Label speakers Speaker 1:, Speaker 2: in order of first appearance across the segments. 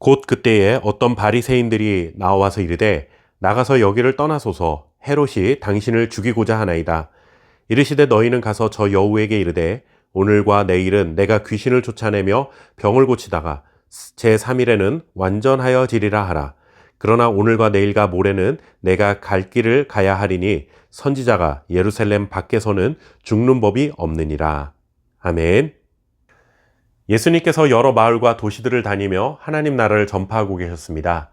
Speaker 1: 곧 그때에 어떤 바리새인들이 나와서 이르되 나가서 여기를 떠나소서 헤롯이 당신을 죽이고자 하나이다. 이르시되 너희는 가서 저 여우에게 이르되 오늘과 내일은 내가 귀신을 쫓아내며 병을 고치다가 제3일에는 완전하여지리라 하라. 그러나 오늘과 내일과 모레는 내가 갈 길을 가야 하리니 선지자가 예루살렘 밖에서는 죽는 법이 없느니라. 아멘. 예수님께서 여러 마을과 도시들을 다니며 하나님 나라를 전파하고 계셨습니다.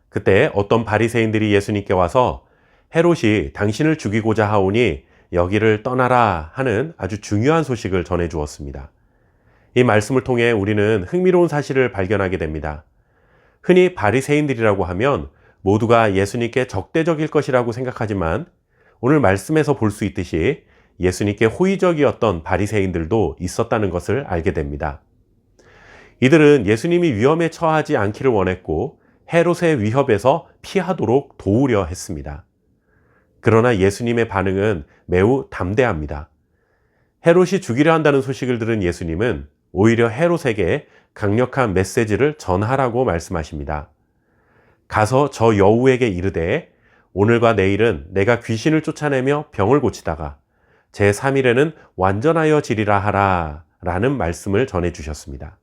Speaker 1: 그때 어떤 바리새인들이 예수님께 와서 헤롯이 당신을 죽이고자 하오니 여기를 떠나라 하는 아주 중요한 소식을 전해 주었습니다. 이 말씀을 통해 우리는 흥미로운 사실을 발견하게 됩니다. 흔히 바리새인들이라고 하면 모두가 예수님께 적대적일 것이라고 생각하지만 오늘 말씀에서 볼 수 있듯이 예수님께 호의적이었던 바리새인들도 있었다는 것을 알게 됩니다. 이들은 예수님이 위험에 처하지 않기를 원했고 헤롯의 위협에서 피하도록 도우려 했습니다. 그러나 예수님의 반응은 매우 담대합니다. 헤롯이 죽이려 한다는 소식을 들은 예수님은 오히려 헤롯에게 강력한 메시지를 전하라고 말씀하십니다. 가서 저 여우에게 이르되 오늘과 내일은 내가 귀신을 쫓아내며 병을 고치다가 제3일에는 완전하여지리라 하라 라는 말씀을 전해 주셨습니다.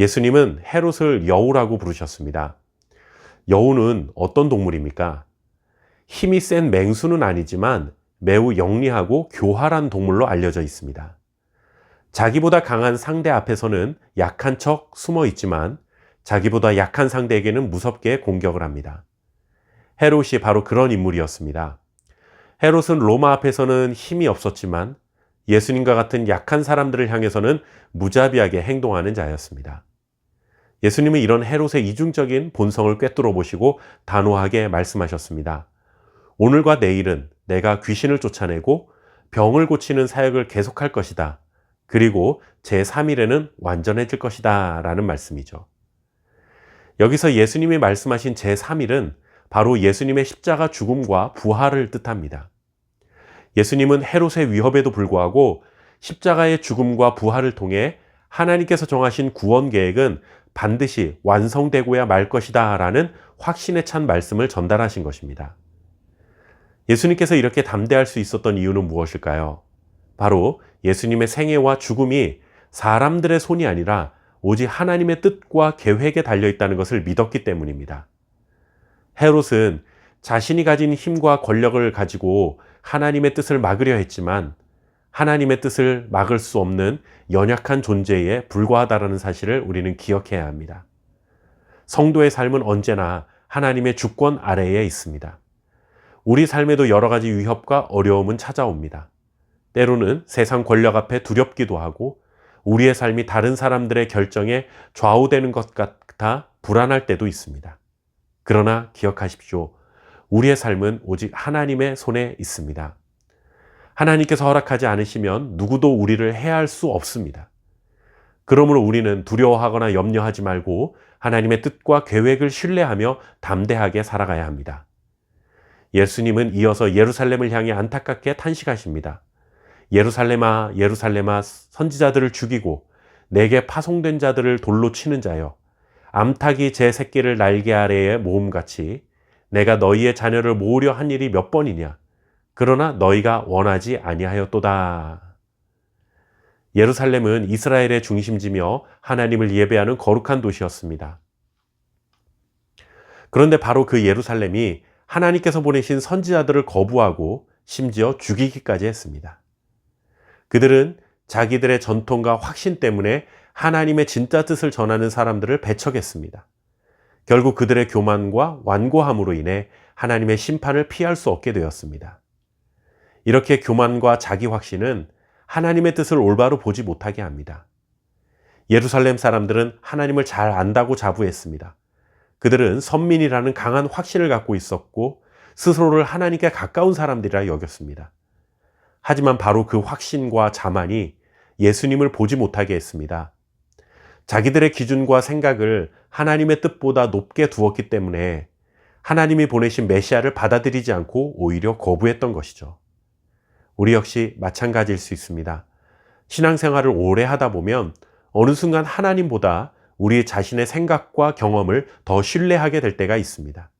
Speaker 1: 예수님은 헤롯을 여우라고 부르셨습니다. 여우는 어떤 동물입니까? 힘이 센 맹수는 아니지만 매우 영리하고 교활한 동물로 알려져 있습니다. 자기보다 강한 상대 앞에서는 약한 척 숨어 있지만 자기보다 약한 상대에게는 무섭게 공격을 합니다. 헤롯이 바로 그런 인물이었습니다. 헤롯은 로마 앞에서는 힘이 없었지만 예수님과 같은 약한 사람들을 향해서는 무자비하게 행동하는 자였습니다. 예수님은 이런 헤롯의 이중적인 본성을 꿰뚫어 보시고 단호하게 말씀하셨습니다. 오늘과 내일은 내가 귀신을 쫓아내고 병을 고치는 사역을 계속할 것이다. 그리고 제3일에는 완전해질 것이다. 라는 말씀이죠. 여기서 예수님이 말씀하신 제3일은 바로 예수님의 십자가 죽음과 부활을 뜻합니다. 예수님은 헤롯의 위협에도 불구하고 십자가의 죽음과 부활을 통해 하나님께서 정하신 구원 계획은 반드시 완성되고야 말 것이다 라는 확신에 찬 말씀을 전달하신 것입니다. 예수님께서 이렇게 담대할 수 있었던 이유는 무엇일까요? 바로 예수님의 생애와 죽음이 사람들의 손이 아니라 오직 하나님의 뜻과 계획에 달려있다는 것을 믿었기 때문입니다. 헤롯은 자신이 가진 힘과 권력을 가지고 하나님의 뜻을 막으려 했지만 하나님의 뜻을 막을 수 없는 연약한 존재에 불과하다는 사실을 우리는 기억해야 합니다. 성도의 삶은 언제나 하나님의 주권 아래에 있습니다. 우리 삶에도 여러 가지 위협과 어려움은 찾아옵니다. 때로는 세상 권력 앞에 두렵기도 하고 우리의 삶이 다른 사람들의 결정에 좌우되는 것 같아 불안할 때도 있습니다. 그러나 기억하십시오. 우리의 삶은 오직 하나님의 손에 있습니다. 하나님께서 허락하지 않으시면 누구도 우리를 해할 수 없습니다. 그러므로 우리는 두려워하거나 염려하지 말고 하나님의 뜻과 계획을 신뢰하며 담대하게 살아가야 합니다. 예수님은 이어서 예루살렘을 향해 안타깝게 탄식하십니다. 예루살렘아, 예루살렘아, 선지자들을 죽이고 내게 파송된 자들을 돌로 치는 자여, 암탉이 제 새끼를 날개 아래에 모음같이 내가 너희의 자녀를 모으려 한 일이 몇 번이냐? 그러나 너희가 원하지 아니하였도다. 예루살렘은 이스라엘의 중심지며 하나님을 예배하는 거룩한 도시였습니다. 그런데 바로 그 예루살렘이 하나님께서 보내신 선지자들을 거부하고 심지어 죽이기까지 했습니다. 그들은 자기들의 전통과 확신 때문에 하나님의 진짜 뜻을 전하는 사람들을 배척했습니다. 결국 그들의 교만과 완고함으로 인해 하나님의 심판을 피할 수 없게 되었습니다. 이렇게 교만과 자기 확신은 하나님의 뜻을 올바로 보지 못하게 합니다. 예루살렘 사람들은 하나님을 잘 안다고 자부했습니다. 그들은 선민이라는 강한 확신을 갖고 있었고 스스로를 하나님께 가까운 사람들이라 여겼습니다. 하지만 바로 그 확신과 자만이 예수님을 보지 못하게 했습니다. 자기들의 기준과 생각을 하나님의 뜻보다 높게 두었기 때문에 하나님이 보내신 메시아를 받아들이지 않고 오히려 거부했던 것이죠. 우리 역시 마찬가지일 수 있습니다. 신앙생활을 오래 하다 보면 어느 순간 하나님보다 우리 자신의 생각과 경험을 더 신뢰하게 될 때가 있습니다.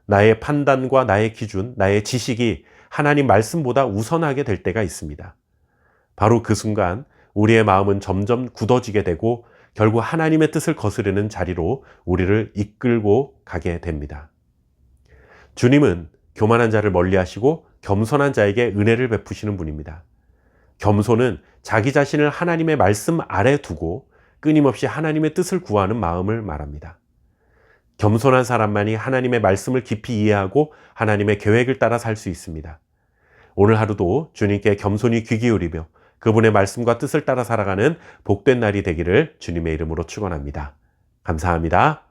Speaker 1: 나의 판단과 나의 기준, 나의 지식이 하나님 말씀보다 우선하게 될 때가 있습니다. 바로 그 순간 우리의 마음은 점점 굳어지게 되고 결국 하나님의 뜻을 거스르는 자리로 우리를 이끌고 가게 됩니다. 주님은 교만한 자를 멀리하시고 겸손한 자에게 은혜를 베푸시는 분입니다. 겸손은 자기 자신을 하나님의 말씀 아래 두고 끊임없이 하나님의 뜻을 구하는 마음을 말합니다. 겸손한 사람만이 하나님의 말씀을 깊이 이해하고 하나님의 계획을 따라 살 수 있습니다. 오늘 하루도 주님께 겸손히 귀 기울이며 그분의 말씀과 뜻을 따라 살아가는 복된 날이 되기를 주님의 이름으로 축원합니다. 감사합니다.